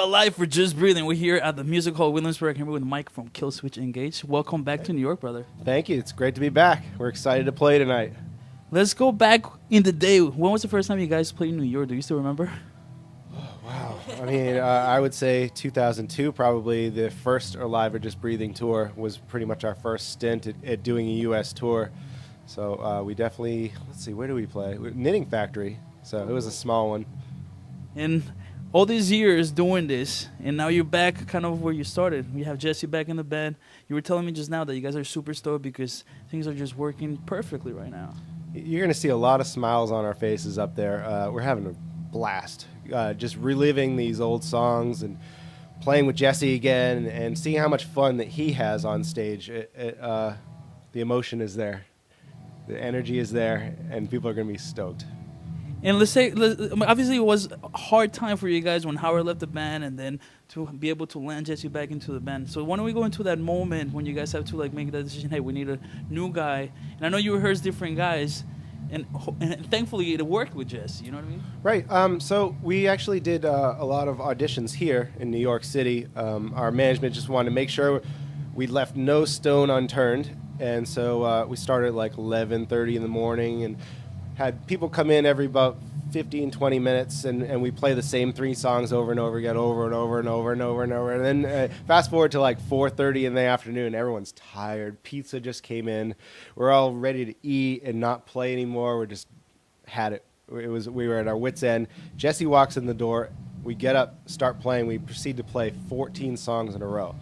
You're alive for just breathing. We're here at the Music Hall Williamsburg here with Mike from Killswitch Engage. Welcome back to New York, brother. Thank you. It's great to be back. We're excited to play tonight. Let's go back in the day. When was the first time you guys played in New York? Do you still remember? Wow. I mean, I would say 2002, probably the first Alive or Just Breathing tour was pretty much our first stint at doing a U.S. tour. So we definitely, let's see, where do we play? Knitting Factory. So it was a small one. And all these years doing this, and now you're back kind of where you started. We have Jesse back in the band. You were telling me just now that you guys are super stoked because things are just working perfectly right now. You're going to see a lot of smiles on our faces up there. We're having a blast. Just reliving these old songs and playing with Jesse again and seeing how much fun that he has on stage. The emotion is there. The energy is there, and people are going to be stoked. And obviously it was a hard time for you guys when Howard left the band and then to be able to land Jesse back into the band. So why don't we go into that moment when you guys have to like make that decision, hey, we need a new guy. And I know you rehearsed different guys, and thankfully it worked with Jesse, you know what I mean? Right. So we actually did a lot of auditions here in New York City. Our management just wanted to make sure we left no stone unturned. And so we started at like 11:30 in the morning and had people come in every about 15, 20 minutes, and we play the same 3 songs over and over again, over and over and over and over and over. And then fast forward to like 4:30 in the afternoon, everyone's tired. Pizza just came in. We're all ready to eat and not play anymore. We just had it. We were at our wits' end. Jesse walks in the door. We get up, start playing. We proceed to play 14 songs in a row.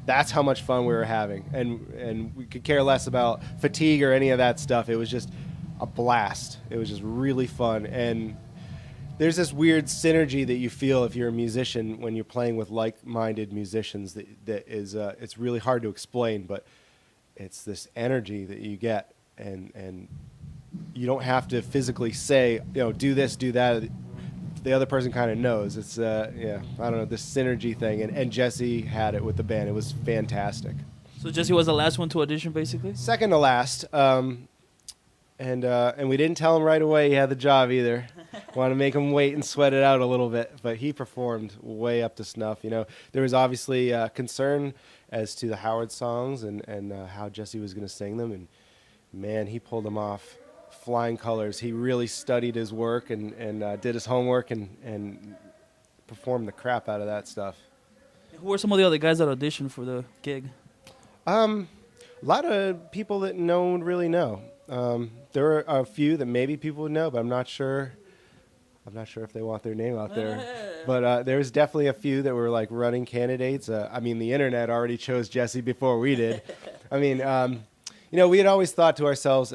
That's how much fun we were having. And we could care less about fatigue or any of that stuff. It was just a blast. It was just really fun. And there's this weird synergy that you feel if you're a musician when you're playing with like-minded musicians that is it's really hard to explain, but it's this energy that you get, and you don't have to physically say, do this, do that. The other person kind of knows. It's I don't know, this synergy thing, and Jesse had it with the band. It was fantastic. So Jesse was the last one to audition, basically? Second to last. And we didn't tell him right away he had the job either. Want to make him wait and sweat it out a little bit, but he performed way up to snuff. There was obviously concern as to the Howard songs and how Jesse was going to sing them, and man, he pulled them off flying colors. He really studied his work and did his homework and performed the crap out of that stuff. Who were some of the other guys that auditioned for the gig? A lot of people that no one really know. There are a few that maybe people would know, but I'm not sure if they want their name out there. But there's definitely a few that were like running candidates. I mean, the internet already chose Jesse before we did. I mean, we had always thought to ourselves,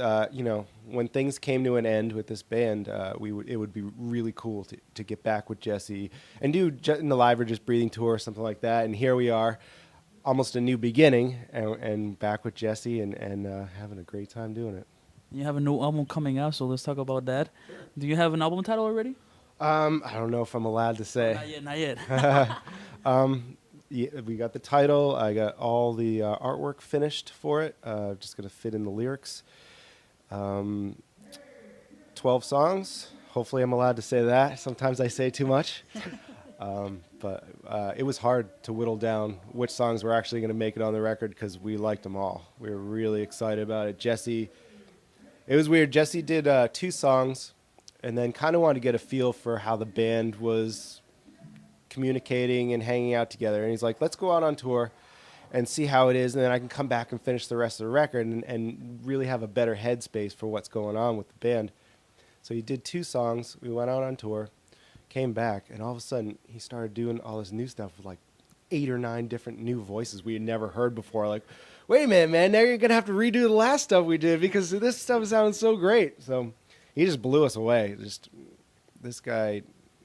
when things came to an end with this band, it would be really cool to get back with Jesse and do in the Live or Just Breathing tour or something like that. And here we are, almost a new beginning, and back with Jesse and having a great time doing it. You have a new album coming out, so let's talk about that. Sure. Do you have an album title already? I don't know if I'm allowed to say. Not yet. Yeah, we got the title. I got all the artwork finished for it. Just going to fit in the lyrics. 12 songs. Hopefully I'm allowed to say that. Sometimes I say too much. But it was hard to whittle down which songs were actually going to make it on the record because we liked them all. We were really excited about it. It was weird. Jesse did 2 songs and then kind of wanted to get a feel for how the band was communicating and hanging out together. And he's like, let's go out on tour and see how it is, and then I can come back and finish the rest of the record and really have a better headspace for what's going on with the band. So he did 2 songs. We went out on tour, came back, and all of a sudden he started doing all this new stuff with like 8 or 9 different new voices we had never heard before. Like, wait a minute, man, now you're going to have to redo the last stuff we did because this stuff sounds so great. So he just blew us away. Just this guy,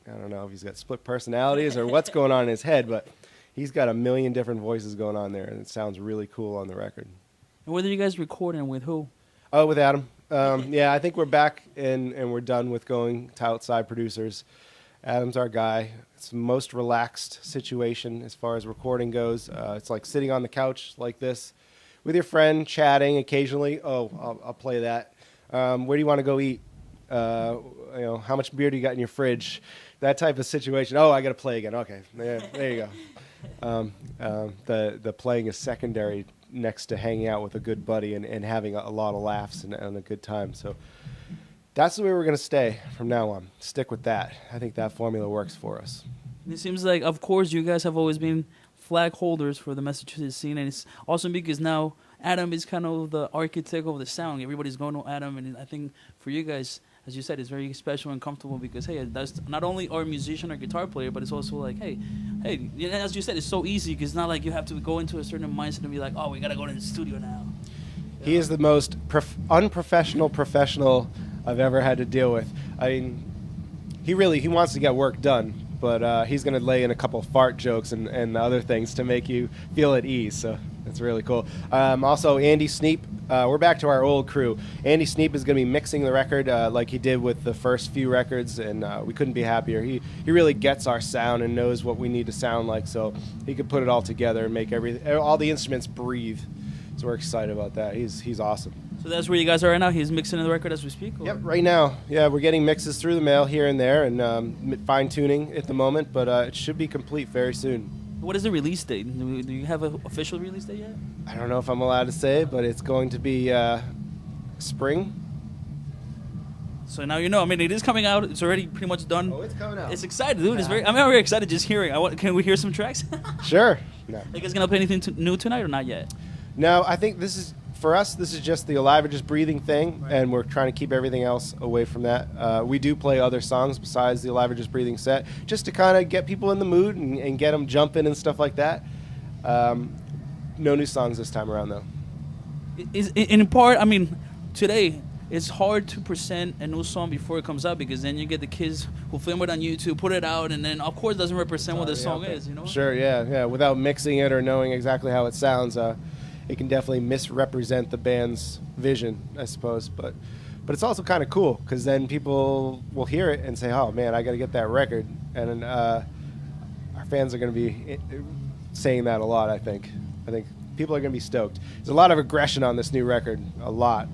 I don't know if he's got split personalities or what's going on in his head, but he's got a million different voices going on there, and it sounds really cool on the record. And whether you guys recording with who? Oh, with Adam. Yeah, I think we're back and we're done with going to outside producers. Adam's our guy. It's the most relaxed situation as far as recording goes. It's like sitting on the couch like this with your friend, chatting occasionally. Oh, I'll play that. Where do you want to go eat? How much beer do you got in your fridge? That type of situation. Oh, I got to play again. Okay, there you go. The playing is secondary next to hanging out with a good buddy and having a lot of laughs and a good time. So that's the way we're going to stay from now on. Stick with that. I think that formula works for us. It seems like, of course, you guys have always been flag holders for the Massachusetts scene, and it's awesome because now Adam is kind of the architect of the sound. Everybody's going to Adam, and I think for you guys, as you said, it's very special and comfortable because, hey, that's not only our musician or guitar player, but it's also like, hey, as you said, it's so easy because it's not like you have to go into a certain mindset and be like, oh, we got to go to the studio now. He is the most unprofessional professional I've ever had to deal with. I mean, he wants to get work done, but he's going to lay in a couple fart jokes and other things to make you feel at ease. So that's really cool. Also, Andy Sneap. We're back to our old crew. Andy Sneap is going to be mixing the record like he did with the first few records, and we couldn't be happier. He really gets our sound and knows what we need to sound like, so he could put it all together and make all the instruments breathe. So we're excited about that. He's awesome. So that's where you guys are right now? He's mixing the record as we speak? Or? Yep, right now. Yeah, we're getting mixes through the mail here and there and fine-tuning at the moment, but it should be complete very soon. What is the release date? Do you have an official release date yet? I don't know if I'm allowed to say, but it's going to be spring. So now you know. I mean, it is coming out. It's already pretty much done. Oh, it's coming out. It's exciting, dude. I'm very excited just hearing. Can we hear some tracks? Sure. No. Are you guys going to play anything new tonight or not yet? No, I think for us, this is just the Alive or Just Breathing thing, right. And we're trying to keep everything else away from that. We do play other songs besides the Alive or Just Breathing set, just to kind of get people in the mood and get them jumping and stuff like that. No new songs this time around, though. In part, I mean, today, it's hard to present a new song before it comes out because then you get the kids who film it on YouTube, put it out, and then, of course, it doesn't represent what the song is, you know? Sure, yeah. Without mixing it or knowing exactly how it sounds, it can definitely misrepresent the band's vision, I suppose. But it's also kind of cool because then people will hear it and say, "Oh man, I got to get that record." And our fans are going to be saying that a lot. I think people are going to be stoked. There's a lot of aggression on this new record, a lot.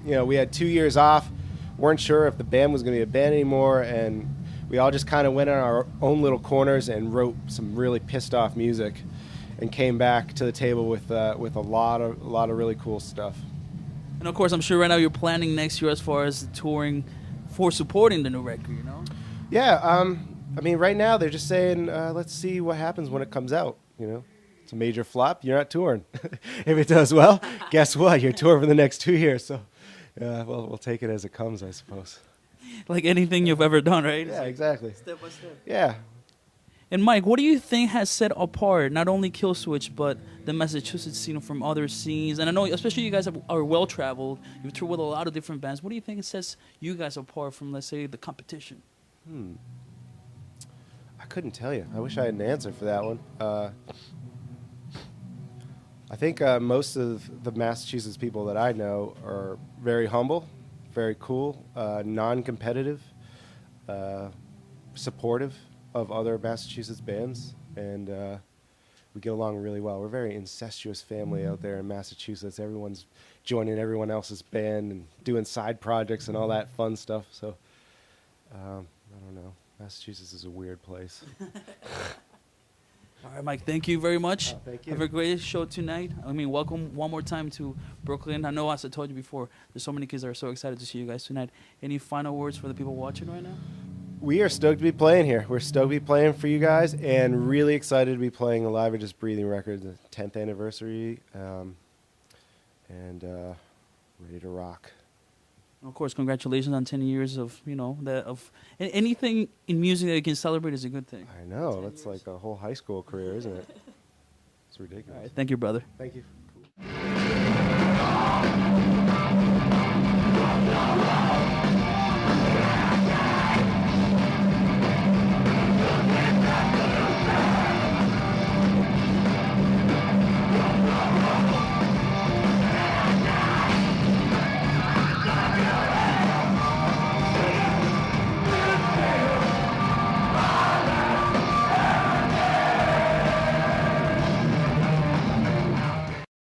We had 2 years off, weren't sure if the band was going to be a band anymore, and we all just kind of went in our own little corners and wrote some really pissed off music. And came back to the table with a lot of really cool stuff. And of course, I'm sure right now you're planning next year as far as touring for supporting the new record, you know? Yeah, I mean, right now they're just saying, let's see what happens when it comes out. You know, it's a major flop. You're not touring. If it does well, guess what? You're touring for the next 2 years. So, we'll take it as it comes, I suppose. Like anything you've ever done, right? Yeah, exactly. Step by step. Yeah. And Mike, what do you think has set apart not only Killswitch but the Massachusetts scene from other scenes? And I know, especially you guys are well traveled. You've toured with a lot of different bands. What do you think it sets you guys apart from, let's say, the competition? I couldn't tell you. I wish I had an answer for that one. I think most of the Massachusetts people that I know are very humble, very cool, non-competitive, supportive of other Massachusetts bands, and we get along really well. We're a very incestuous family out there in Massachusetts. Everyone's joining everyone else's band and doing side projects and all that fun stuff. So, I don't know. Massachusetts is a weird place. All right, Mike, thank you very much. Thank you. Have a great show tonight. I mean, welcome one more time to Brooklyn. I know, as I told you before, there's so many kids that are so excited to see you guys tonight. Any final words for the people watching right now? We are stoked to be playing here. We're stoked to be playing for you guys and really excited to be playing Alive or Just Breathing record, the 10th anniversary, and ready to rock. Of course, congratulations on 10 years of, anything in music that you can celebrate is a good thing. I know. That's like a whole high school career, isn't it? It's ridiculous. All right, thank you, brother. Thank you. Cool.